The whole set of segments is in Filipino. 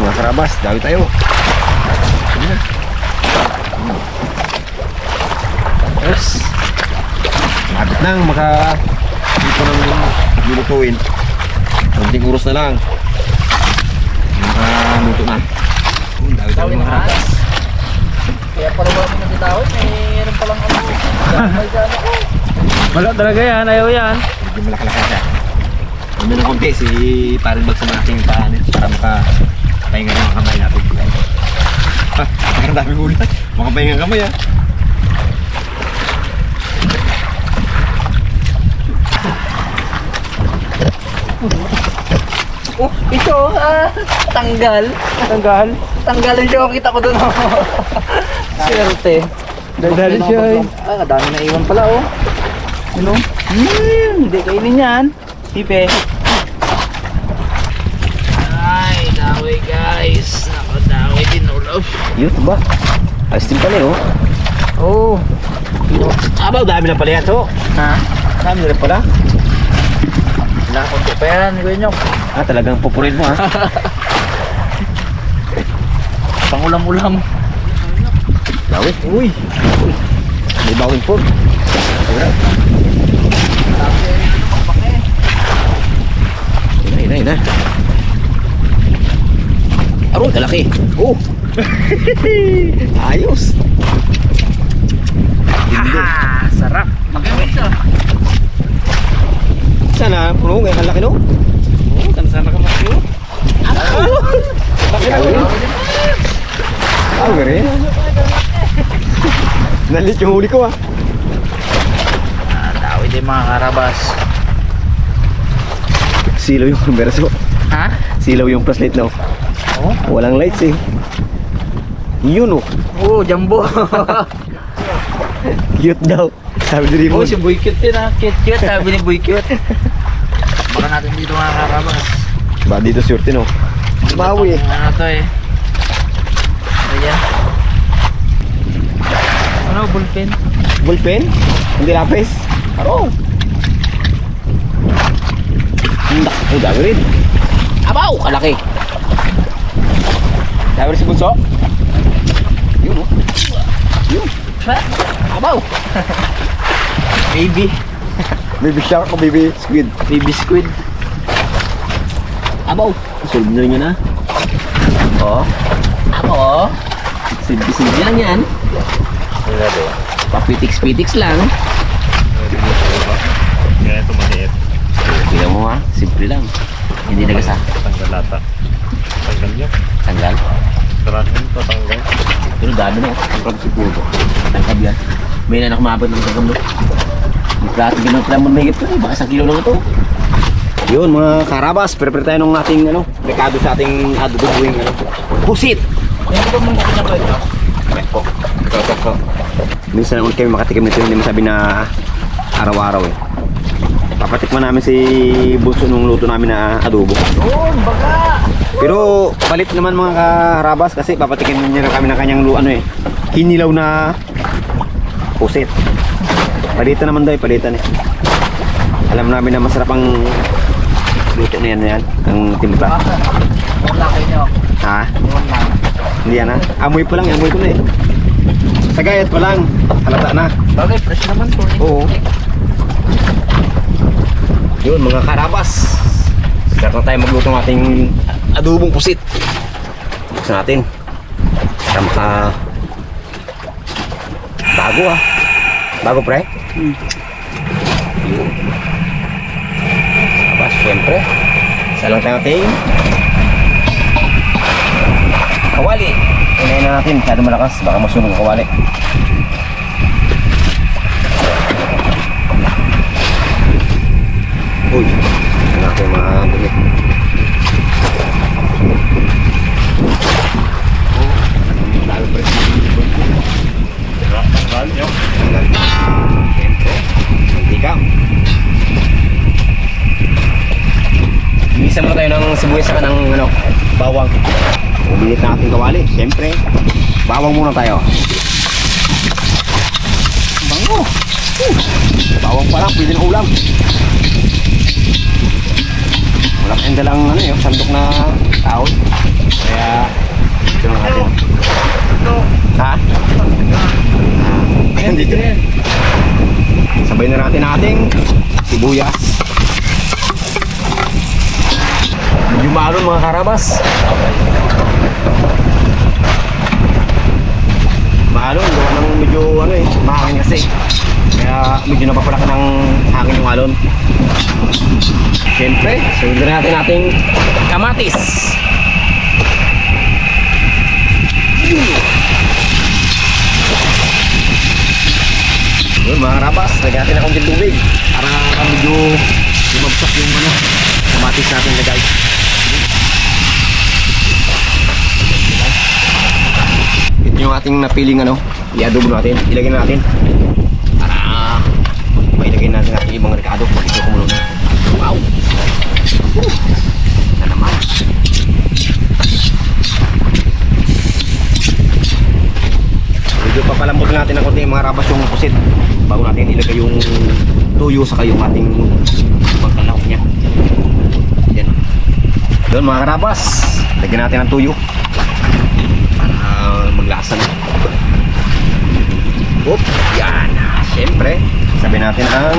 mga karabas, dami tayo. Yes. Lapit nang dito nang lulutuin. Konting oras na lang. Luto na. Dami tayo mga karabas. Kaya pala ba kami nagtitawid, mayroon palang ano. May gana ko. Wala talaga yan, ayaw yan. Medyo malaki-laki siya. Ano ng konti, si parin bag sa mga aking paan para makapahinga ng mga kamay natin. Ha, ang dami ulat. Makapahinga ng kamay ha. Oh, ito, tanggal. Tanggal. Tanggalin siya, kita ko doon. Swerte. Dali siya eh. Ay, kadami na iwan pala oh. Ano? Hindi kainin yan. Pipe. Ay, dawi guys. Ako, dawi din ulo. Yun ba? Ayos din pala oh. Oh. Abaw, dami na pala yan so. Ha? Dami na pala. Nakakunti pa yan, Kuya Nyok. Ah, talagang pupurin mo ha. Pangulam-ulam. Bawi. Uy. May bawing po. Ina. Aroy, kalaki. Oh. Ayos. Haha, sarap. Magamit siya. Sana, puno ngayon kalaki no? Oo, sana ka mag-iyo. Laki na rin. Ah, gari. Nalit yung huli ko ah. Dawi din mga karabas. Silaw yung berso. Ha? Silaw yung flashlight no? Oo. Walang lights eh. Yun oh. Oo, jumbo. Cute daw. Sabi ni Oh, Rimon. si Boy Cute din ha. Cute. Sabi ni Boy Cute. Baka natin dito mga karabas. Ba dito surti no? Bawi eh. Ano to eh. Ayan. Ano, bullpen? Bullpen? Hindi lapis? Oo. Hindak. Oh, dami rin. Abaw! Kalaki. Dami rin si Bunso. Yun oh. Yun. Abaw! Baby. Baby shark o baby squid? Baby squid. Abaw! Solve na rin yun ha. Oo. Ako. Silbi-silbi lang yan. Papitiks-pitiks lang. Kaya ito maliit. Tingnan mo ha. Simple lang. Hindi nagasa. Tanggal lata. Tanggal niya. Tanggal. Tarahin pa tanggal. Pero dami na. Tangkab siguro. Tangkab yan. May nanak mabot ng tangkab no. May plato ganun pala mo mahigit ko eh. Baka 1 kilo lang ito. Yun mga karabas. Prepare tayo ng ating rekado sa ating adudubuing pusit. Yan ko ba mong kukunya ko ito? Ito. Minsan ulit kami makatikim nito. Hindi masabi na araw-araw eh. Papatikman namin si Bunso nung luto namin na adobo. Doon, baga! Pero palit naman mga karabas kasi papatikin niya na kami ng kanyang hinilaw na pusit. Palitan naman daw palitan eh. Alam namin na masarap ang luto na yan, ang timpla. Ang laki nyo. Ha? Yung lang. Hindi yan ha? Amoy pa lang, amoy ko na eh. Sa gayat pa lang, halata na. Bagay, fresh naman to eh. Oo. Yun mga karabas. Start na tayo magluto ng ating adobong pusit. Buksan natin. Para maka bago ah. Bago pre? Yun. Karabas, syempre. Isa lang tayo natin. Kawali. Unahin na natin. Masyado malakas. Baka masunog ang kawali. Uy, ang aking mga bumit. Lalo pa rin. Tanggal niyo. Siyempre, mantika. Bisa mo tayo ng sibuyas saka ng bawang. Uminit na ating kawali. Siyempre, bawang muna tayo. Bango. Bawang pa lang, pwede na ulam. Wala kayong dalang sandok na tao. Kaya, ito lang natin. Ha? Ayan, dito. Sabay na natin ating sibuyas. Medyo maalon mga karabas. Maalon, gawa ng medyo ano eh, mahangin kasi. Kaya medyo napapalaki ng hangin yung alon. Siyempre, sunod na natin ating kamatis. Yun mga karabas, lagyan natin akong tubig para medyo lumabsak yung ano, kamatis natin lagay. Ito yung ating napiling ano, i-adobo natin, ilagay natin para mailagay natin ating ibang rekado pag ito kumulo na. Wow! Na naman. Medyo papalambot natin ng konti mga rabas yung pusit bago natin ilagay yung tuyo saka yung ating pagkalahok niya. Yan. Doon mga karabas, lagyan natin ng tuyo para maglasa na. Oop, yan. Siyempre, sabihin natin ang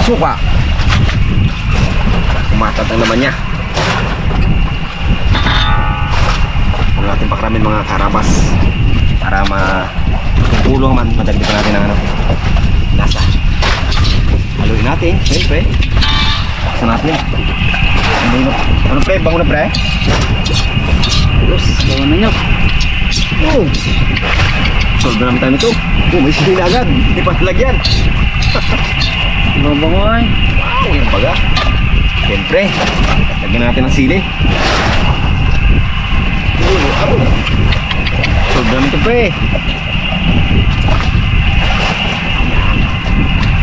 suka. Kumatat ang naman niya. Huwag natin pakramin mga karabas para matulong man, madagdagan natin ang ano, lasa. Haluin natin, siyempre. Buksan natin. Ano pre? Bango na pre? Ayos, bango na nyo. Oh. Solve na naman tayo nito. Oh, may sili na agad. Hindi pa nalagyan. Bango ay. Wow, yung baga. Siyempre, lagyan natin ng sili. Oh, solve na naman ito pre.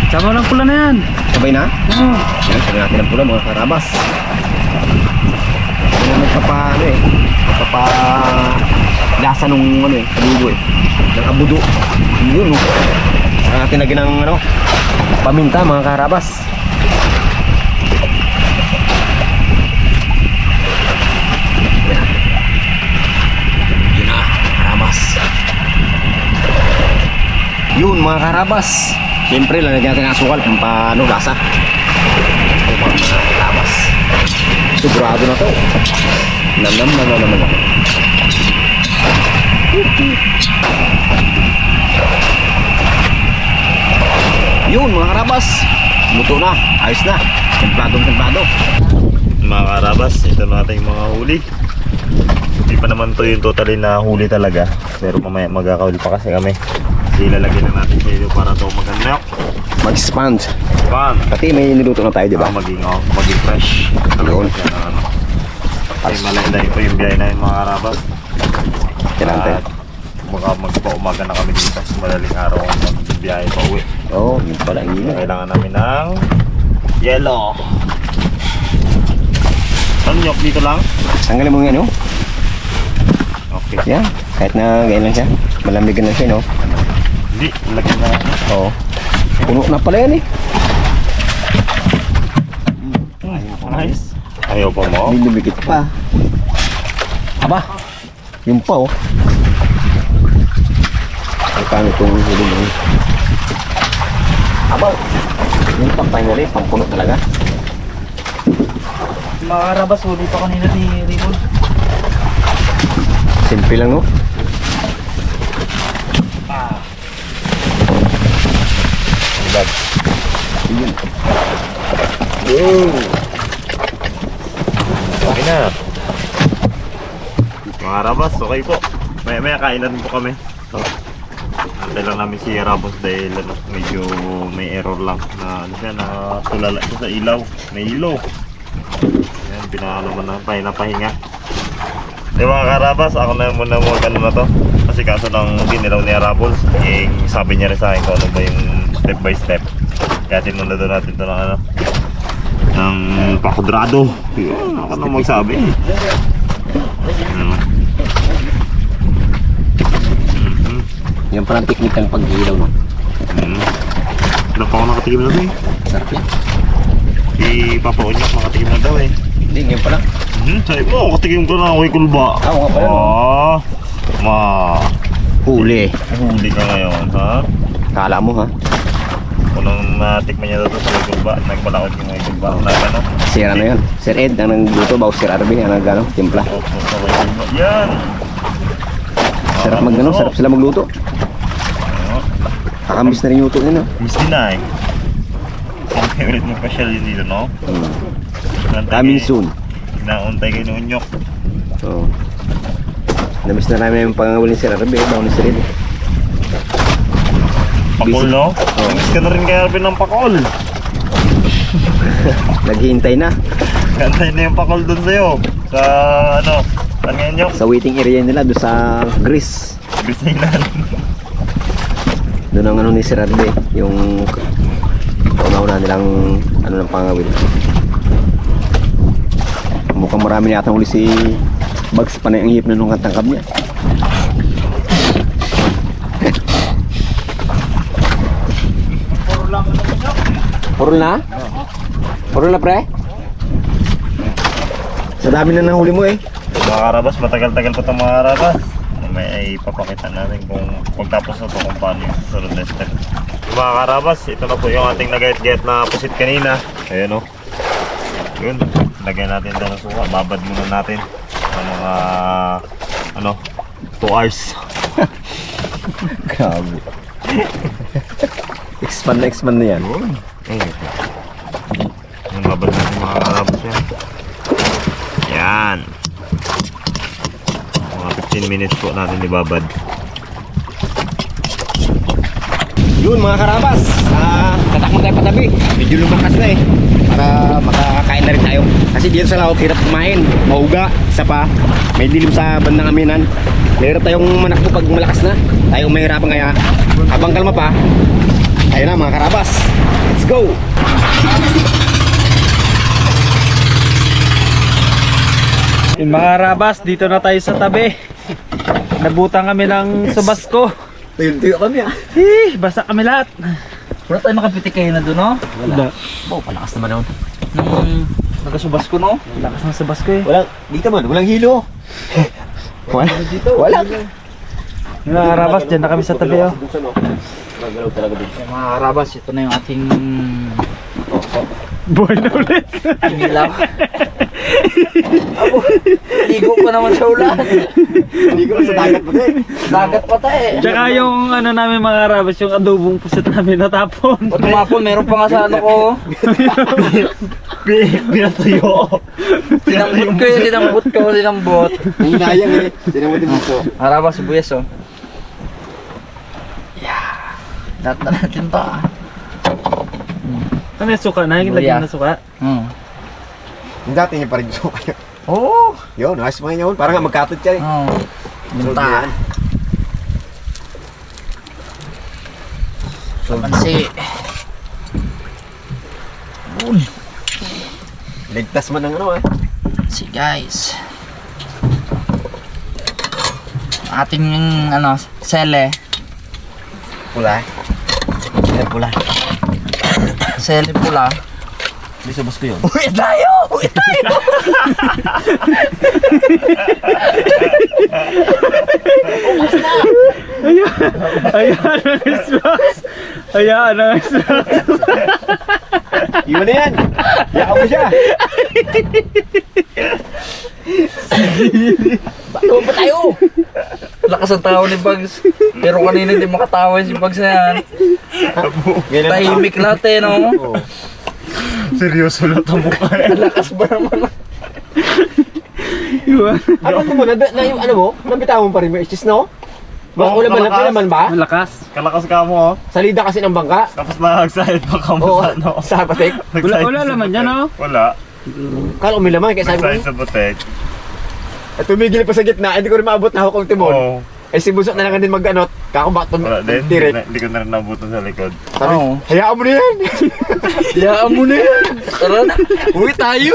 Sama ng pula na yan. Sabay na? Oo. Yan, sabay natin ang pula mga karabas. Yan ang magpapa, ano eh, magpapa lasa nung ano eh, kalugo eh. Ng abudo. Yun, no? Saka natin lagyan ng ano, paminta mga karabas. Yan. Yun na, karabas. Yun mga karabas. Siyempre, lalagyan natin ng asukal kung paano lasa. Ito mga karabas. Sigurado na to. Nam. Yun mga karabas. Luto na. Ayos na. Templado. Mga karabas, ito na ating mga huli. Hindi pa naman to yung totally na huli talaga. Pero mamaya magkakahuli pa kasi kami. Ilalagay na natin sa iyo para ito maganda. Mag-expand. Pan! Pati may niluto na tayo, di ba? Maging fresh. Yun. Ay malay po yung biyahe na yung mga karabas. Yan natin. At baka magpa-umaga na kami dito sa madaling araw ang magbiyahe pa uwi. Oo, yun pala. Yun. Kailangan namin ng yellow. Tanyok dito lang. Tanggalin mo nga, no? Okay. Yan. Kahit na ganyan lang siya. Malamig na siya, no? Hindi, lagyan na natin. Oo. Puno na pala yan, eh. Nice. Ayaw pa mo? May lumikit pa. Aba, yun pa, oh. Ay, paano itong huli mo? Aba, yung pang-finally, pang-puno talaga. Mga karabas, huli pa kanina ni Raymond. Simple lang, no? Dilag. Yun. Okay na. Mga karabas, okay po. Maya kainan po kami. So, antay lang namin si Rabos dahil ano, medyo may error lang na ano siya, na tulala siya sa ilaw. May ilaw. Yan, pinakano mo na, pahinga. Di mga karabas, ako na muna mo ano na to. Kasi kaso lang ginilaw ni Rabos, eh, sabi niya rin sa akin kung ano ba yung step by step. Kaya tinunda doon natin ito ng ano, ng pakudrado. Yun, ako na magsabi. Yan parang technique ng pag-ilaw, no? Ilan pa ako nakatikim na ito eh. Sarap yan. Si Papa Onyok nakatikim na daw eh. Hindi, ngayon pa lang. Sabi mo, katikim ko na ako'y kulba. Oo nga pala. Huli. Huli ka ngayon, ha? Kala mo ha? Unang natikman niya dito sa may kulba. Nagpalakot yung may kulba. Ano? Sir ano yun? Sir Ed ang nagluto ba? O Sir Arvin ang nagano? Timpla. Opo, sa may kulba. Yan! Sarap magano, sarap sila magluto. Kakamiss na rin yung luto nila. Miss din na eh. Ang favorite mo pa siya dito, no? Coming soon. Nauntay kayo ng unyok. Oo. Namiss na namin yung pangawal ni Sir Arvin. Bago ni Sir Ed. Pakol, no? Miss ka na rin kaya rin ng pakol. Naghihintay na. Kantay na yung pakol dun sa'yo. Sa ano? Saan nga unyok? Sa waiting area nila doon sa Greece. Bisaylan. Doon ang ano ni Sir Arvin. Yung kauna-una nilang ano ng pangawil. Mukhang marami yata uli si Bugs. Panay ang hihip na nung tangkab niya. Purol na? Purol na pre? Sa dami na nahuli mo eh. Mga karabas, matagal-tagal pa itong mga karabas. May ipapakita natin kung pagtapos na ito kung paano yung susunod na step. Mga karabas, ito na po yung ating nagayat-gayat na pusit kanina. Ayan o. Yun, lagyan natin doon ng suka. Babad muna natin sa mga ano, 2 hours. Grabe. Expand na yan. Yung babad natin mga karabas yan. Yan. Mga 15 minutes po natin ibabad. Yun mga karabas, tatakman tayo patabi. Medyo lumakas na eh. Para makakain na rin tayo. Kasi dito sa laot, hirap kumain. Mauga, isa pa. May dilim sa bandang aminan. Mahirap tayong manakbo pag malakas na. Tayo mahirapan kaya. Habang kalma pa, tayo na mga karabas. Let's go! Yung mga karabas, dito na tayo sa tabi. Nabutang kami ng subasko. Tuyo kami ah. Basta kami lahat. Wala tayo makapitikay na doon, no? Wala. Oh, palakas naman naman. Nagasubasko, no? Lakas ng subasko eh. Walang, dito man, walang hilo. Wala. Yung mga karabas, dyan na kami sa tabi, oh. Magalaw talaga din. Yung mga karabas, ito na yung ating buhay na ulit. Ilaw. Ligo pa naman sa ulan. Ligo sa dagat pa eh. Dagat pa tayo eh. Tsaka yung ano namin mga karabas, yung adobong pusit namin natapon. O tumapon, meron pa nga sa ano ko. Pinatuyo. Sinambot ko. Ang inayang eh. Sinamot yung buso. Karabas, buyes oh. Yeah. Lahat na natin to ah. Ano yung suka? Lagyan na suka? Yung dati niya pa rin gusto kayo. Oo. Yun, ayos mga yun. Parang nga magkatod ka eh. Oo. Minta. Samansi. Ligtas man ng ano eh. Si guys. Ating ano, sele. Pula. Pula. Sele pula. Bisubos ko yun. Uwi tayo! Ayan ang islas. Ayan ang islas. Iwan na yan. Yaka mo siya. Bago pa tayo? Lakas ang tao ni Bugs. Pero kanina hindi makatawa si Bugs na yan. Tahimik lahat eh, no? Seryoso na ito mukha. Lakas ba naman? Ano mo na yung ano mo? Nabitawan mo pa rin mo. Cheese no? Baka Oo, ulaman malakas. naman ba? Malakas. Kalakas ka mo, oh. Salida kasi ng bangka. Tapos nag-side pa ka mo Oo, sa ano. sa batik. Wala laman yan, no? Wala. Kala umilaman kaya sabi Nag-side mo. sa butek. At tumigil pa sa gitna, hindi ko rin maabot na hukong timon. Oo. Eh si Busok na lang din mag-anot. Kako bakit Wala din. tirik. Hindi ko na rin nabutan sa likod. Sabi, Oo. hayaan mo na yan. Hayaan mo na yan. Tara na. Uwi tayo.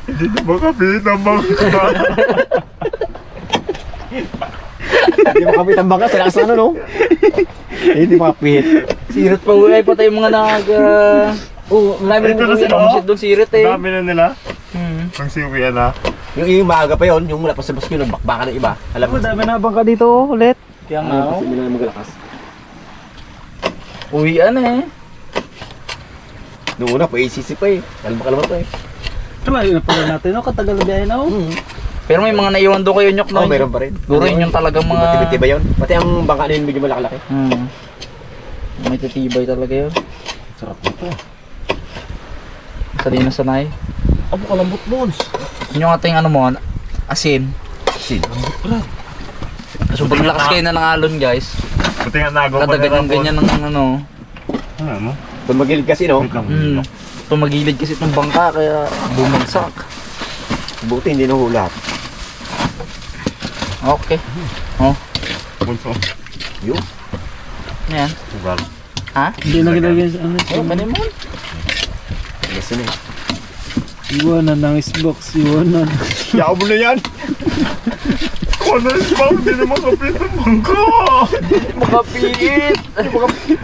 Hindi na makapit ang bangka. Hindi makapit ang bangka, sila kasano no? Eh, hindi makapit. Sirot pa uwi. Patay yung mga Oo, marami Ito rin na sila. Pamasit doon sirit eh. Dami na nila. Hmm. Ang siwian na. Yung maaga pa yon, yung mula pa sa baskyo, nagbakbakan ng iba. Alam mo, Dami na bang ka dito ulit. Kaya nga kasi hindi na maglakas. uwian eh. Noong una, pa ACC pa eh. Kalma pa eh. Kalayo na pala natin, no? Katagal na biyahe na, oh. Pero may mga naiwan doon kayo nyok Oo, no. meron pa rin. Siguro yun yung talagang mga... Matibay-tibay yun. Pati ang bangka na yun, medyo malaki-laki. May titibay talaga yun. Sarap nito. Sanay na sanay. Abo ka lambot, Bones. Yun yung ating ano mo, asin. Sin. So pag lakas kayo na ng alon guys, Buti nga nagawa pa kadagan yung ganyan ng ano. Ano? Tumagilid kasi, no? Wait lang. Tumagilid kasi itong bangka kaya bumagsak. Buti hindi nahulat. Okay. Oh, Bunso. Yun. yan. Ugal. Ha? Hindi na ginagyan sa ano. Oh, kanin mo. Listen eh. Iwanan ng icebox, iwanan. Yaw mo na yan! Ano yung bang hindi na makapit ng bangka? Makapiit.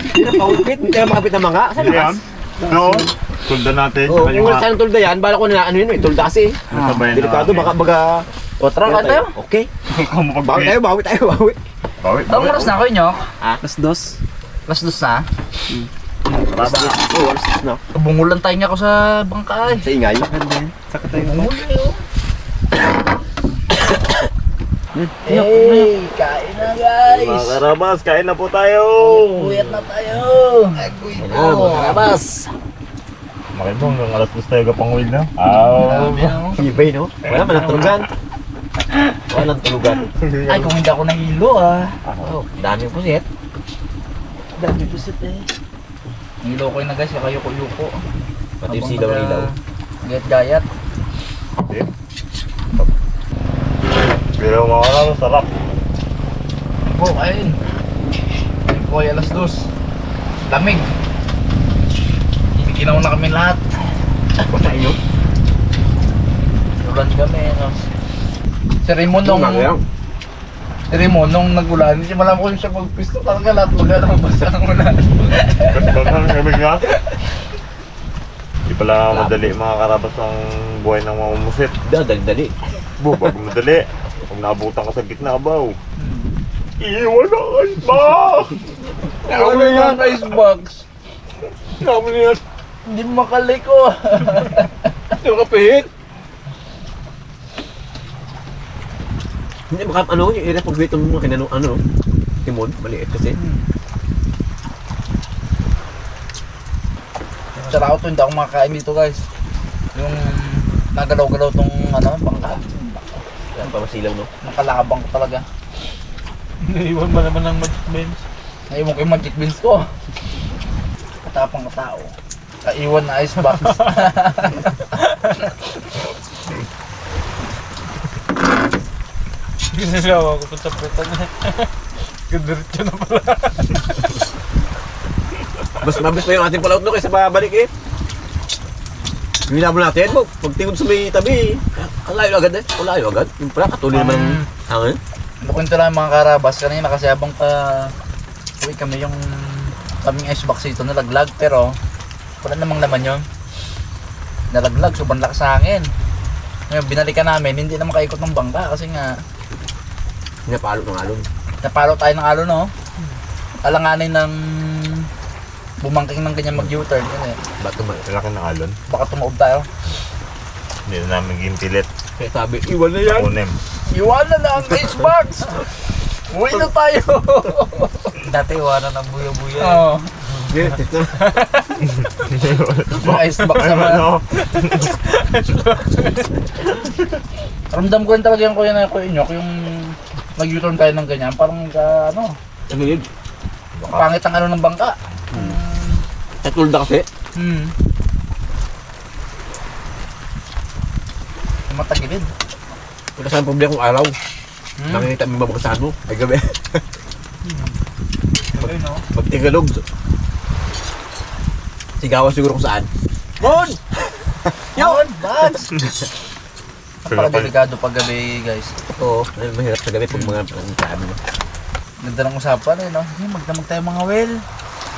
Hindi na paupit, hindi na makapit na mga. Sa Hindi yan? lakas. No? Tulda natin. Oo, Saka yung kung wala mga... sanang tulda yan, bala ko na ano yun, may tulda kasi. Nasabayan na Delikado, natin. baka baga... O, tara ka tayo. Okay. Kung Bawi tayo, bawi tayo, bawi. Bawi. Anong oras na kayo nyo? Las dos. Last dos na. Baba. Oo, alas dos na. Bungulan tayo niya ako sa bangka eh. Sa ingay. Ganda yan. Saka tayo na. Hey, kain na guys. Mga karabas, kain na po tayo. Uyat na tayo. Ayan, mga karabas. Makita mo, hanggang alas 2 tayo kapangwil na. Aw. Ibay, no? Wala man ang tulugan. Wala nang tulugan. Ay, kung hindi ako nahilo ah. Oh, dami po siya. Dami pusit eh. Nahilo ko yun na guys, kayo yuko. Pati yung silaw ng ilaw. Gayat-gayat. Pero mga karabas, sarap. Po, kain. Kain po ay alas dos. Lamig. Ibiginaw na kami lahat. Patay nyo. Ulan kami. No? Si Raymond nung... Yung Si Raymond nung nagulan, hindi malam ko siya magpisto talaga lahat magana basta ng ulan. Ganda kami nga. Di pala madali mga karabas ang buhay ng mga umusit. Dali. Bago madali. Kung naabutan ka sa gitna, abaw. Iiwan ang icebox! Ano yan, icebox? Kamo na yan. Hindi makaliko. Hindi makapihit. Hindi makap ano, yung area pag dito mo kinano ano, timon, maliit kasi. Tsaka ako to, hindi ako makakain dito guys. Yung nagalaw-galaw tong ano, bangka. Yan pa masilaw, no? Nakalabang ko talaga. Naiwan ba naman ng magic bench? Naiwan ko yung magic beans ko. Katapang na tao. Kaiwan na icebox. Ginalaw ako pa sa pretan eh. Gandiritso na pala. Mas mabis pa yung ating palaut no kaysa babalik eh. Yung hinabol natin, pag tingin sa may tabi, ang layo agad eh. Ang layo agad. Yung pala, katuloy naman ang hangin. Nakwento lang mga karabas. Kanina kasi habang uwi kami yung kaming icebox dito nalaglag pero wala namang laman yun. Nalaglag, sobrang lakas sa hangin. Ngayon binalikan namin, hindi na makaikot ng bangka kasi nga Napalo ng alon. napalo tayo ng alon no. Alanganin ng bumangking ng ganyan mag-U-turn kasi Ba't naman? Laki ng alon. baka tumuob tayo. Hindi na namin gintilit. Kaya sabi, iwan na yan. Kunim. Iwanan na ang icebox! Uwi na tayo! Dati iwanan ng buya-buya. Oo. Yeah, ito. Mga icebox Ay, naman. ano? Ramdam ko rin talaga yung kuya na kuya Nyok, yung nag-U-turn tayo ng ganyan, parang ano, Ang gilid. pangit ang ano ng bangka. Tatulda kasi. Matagilid. Wala saan problema kung araw. Nakikita mo mabagsahan mo. Ay gabi. Ayun no? Magtigalog. Sigawan siguro kung saan. Mon! Yun! Bags! Kaya pala- Napaka-delikado pag gabi guys. Oo, ay, mahirap sa gabi pag mga sabi mo. Ganda ng usapan eh no? Sige, magdamag tayo mga well.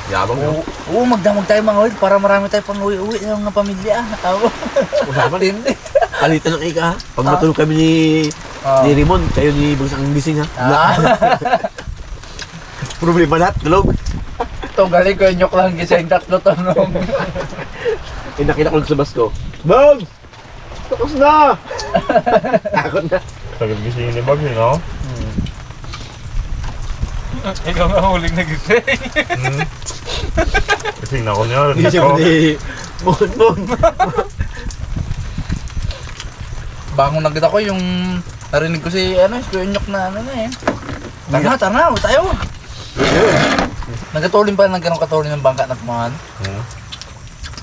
Yabang no? Oo, magdamag tayo mga uwi para marami tayo pang uwi-uwi ng mga pamilya. Tama. Usapan. Hindi. Palitan ng ika ha. Pag matulog kami ni Raymond, kayo ni Bagsang gising ha. Problema lahat, tulog. Ito, galing ko yung nyok lang gising tatlo tanong. Eh, nakita ko sa bus ko. Bag! Tapos na! Takot na. Tagal gising ni Bag, no? Ikaw nga huling nagising. Gising na ako niya. Hindi siya mo ni Mon. Bangon agad ako yung narinig ko si si Kuya Nyok na eh. Tara, tayo. Nagatulin pa ng ganong katulin ng bangka na kumahan.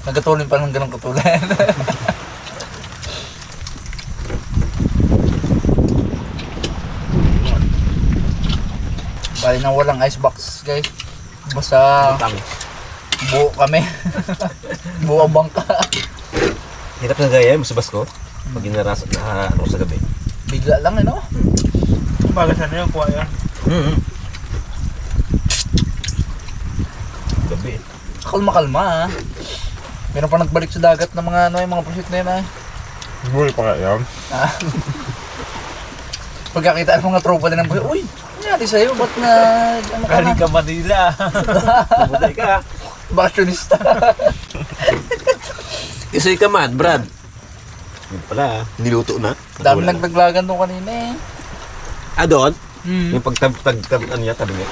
Nagatulin pa ng ganong katulin. Bali na walang icebox guys. Basta buo kami. Buo ang bangka. Hirap na gaya mo sa bus ko. Pag inarasat na ano sa gabi. Bigla lang no? Baga sana yung kuha yan. Gabi. Kalma. Meron pa nagbalik sa dagat ng mga yung mga pusit na yun Buhay pa nga yan. Pagkakita ng mga tropa din ng buhay, uy, nangyari sa'yo, ba't na, ano ka Galing na? ka Manila. Buday ka. Baksyonista. Isay ka man, Brad. Yun pala, niluto na. Dami Wala na. nagdaglagan doon kanina Ah, doon? eh. Yung ano niya, tabi niya.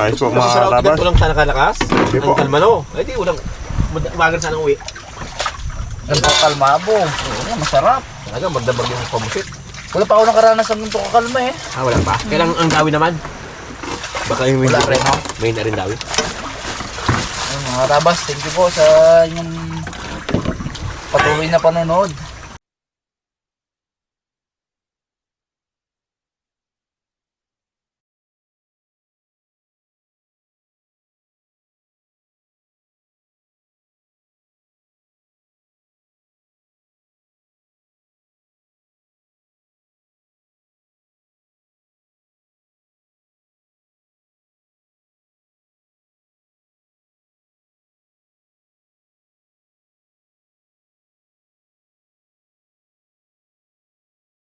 Ayos po Kasi mga sa route karabas. ganito lang sana kalakas. Hindi po. Ang kalma no. Ay di, walang, umagan sana uwi. Ganito kalmabo. Masarap. Talaga, magdabag yung pamusit. Wala pa ako nakaranas ng ganito kakalma eh. Ah, wala pa. Kailang ang dawi naman. Baka yung Wala rin, no? May na rin dawi. Ayun, mga Rabas, thank you po sa inyong patuloy na panonood.